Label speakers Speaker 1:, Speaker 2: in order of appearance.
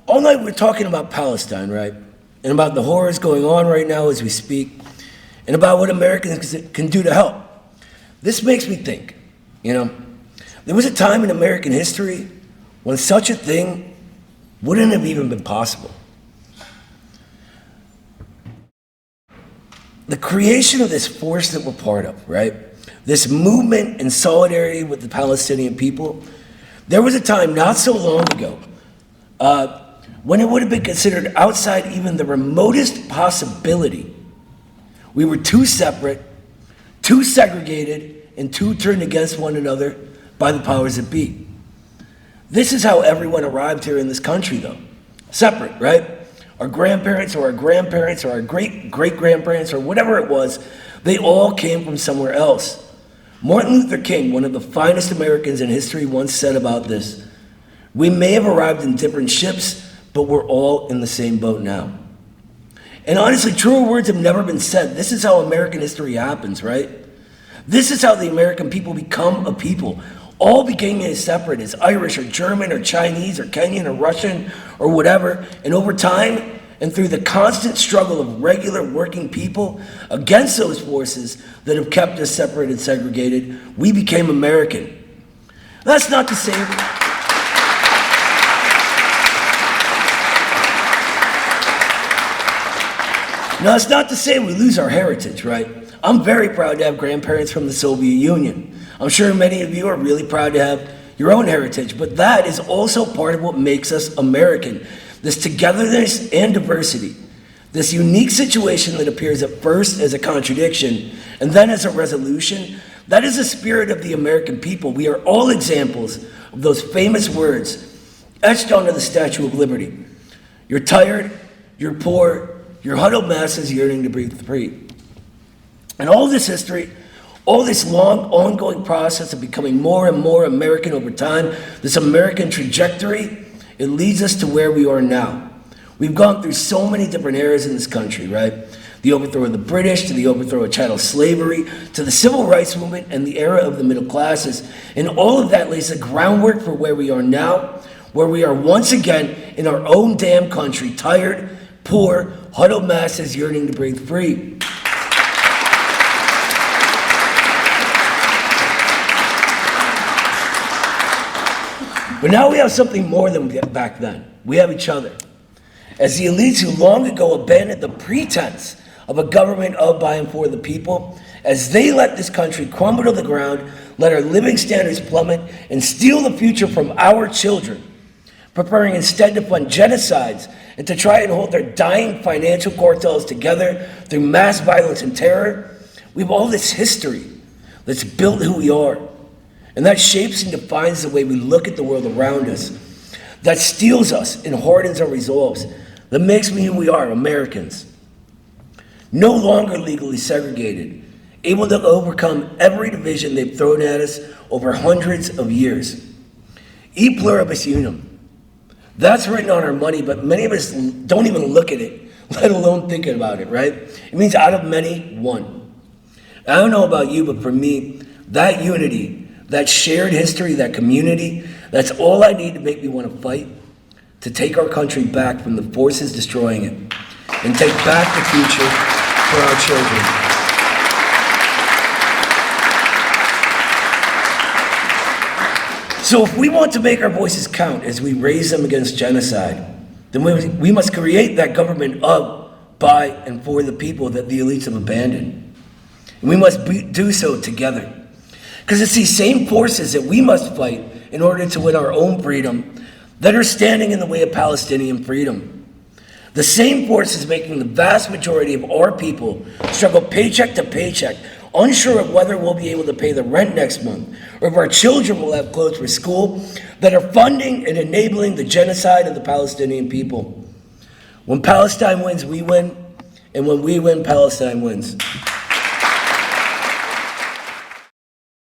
Speaker 1: All night we're talking about Palestine, right? And about the horrors going on right now as we speak, and about what Americans can do to help. This makes me think, there was a time in American history when such a thing wouldn't have even been possible. The creation of this force that we're part of, right? This movement in solidarity with the Palestinian people, there was a time not so long ago when it would have been considered outside even the remotest possibility. We were too separate, too segregated, and too turned against one another by the powers that be. This is how everyone arrived here in this country, though. Separate, right? Our grandparents or our great-great-grandparents or whatever it was, they all came from somewhere else. Martin Luther King, one of the finest Americans in history, once said about this, "We may have arrived in different ships, but we're all in the same boat now." And honestly, truer words have never been said. This is how American history happens, right? This is how the American people become a people. All became as separate as Irish or German or Chinese or Kenyan or Russian or whatever. And over time, and through the constant struggle of regular working people against those forces that have kept us separate and segregated, we became American. That's not to say... Now, it's not to say we lose our heritage, right? I'm very proud to have grandparents from the Soviet Union. I'm sure many of you are really proud to have your own heritage, but that is also part of what makes us American. This togetherness and diversity, this unique situation that appears at first as a contradiction and then as a resolution, that is the spirit of the American people. We are all examples of those famous words etched onto the Statue of Liberty. You're tired, you're poor, your huddled masses yearning to breathe free. And all this history, all this long, ongoing process of becoming more and more American over time, this American trajectory, it leads us to where we are now. We've gone through so many different eras in this country, right? The overthrow of the British, to the overthrow of chattel slavery, to the civil rights movement and the era of the middle classes. And all of that lays the groundwork for where we are now, where we are once again in our own damn country, tired, poor, huddled masses yearning to breathe free. But now we have something more than back then. We have each other. As the elites who long ago abandoned the pretense of a government of, by, and for the people, as they let this country crumble to the ground, let our living standards plummet, and steal the future from our children, preparing instead to fund genocides and to try and hold their dying financial cartels together through mass violence and terror, we have all this history that's built who we are. And that shapes and defines the way we look at the world around us. That steels us and hardens our resolves. That makes me who we are, Americans. No longer legally segregated, able to overcome every division they've thrown at us over hundreds of years. E pluribus unum. That's written on our money, but many of us don't even look at it, let alone thinking about it, right? It means out of many, one. I don't know about you, but for me, that unity, that shared history, that community, that's all I need to make me want to fight, to take our country back from the forces destroying it, and take back the future for our children. So if we want to make our voices count as we raise them against genocide, then we must create that government of, by, and for the people that the elites have abandoned. And we must do so together. Because it's these same forces that we must fight in order to win our own freedom that are standing in the way of Palestinian freedom. The same forces making the vast majority of our people struggle paycheck to paycheck, unsure of whether we'll be able to pay the rent next month, or if our children will have clothes for school, that are funding and enabling the genocide of the Palestinian people. When Palestine wins, we win, and when we win, Palestine wins.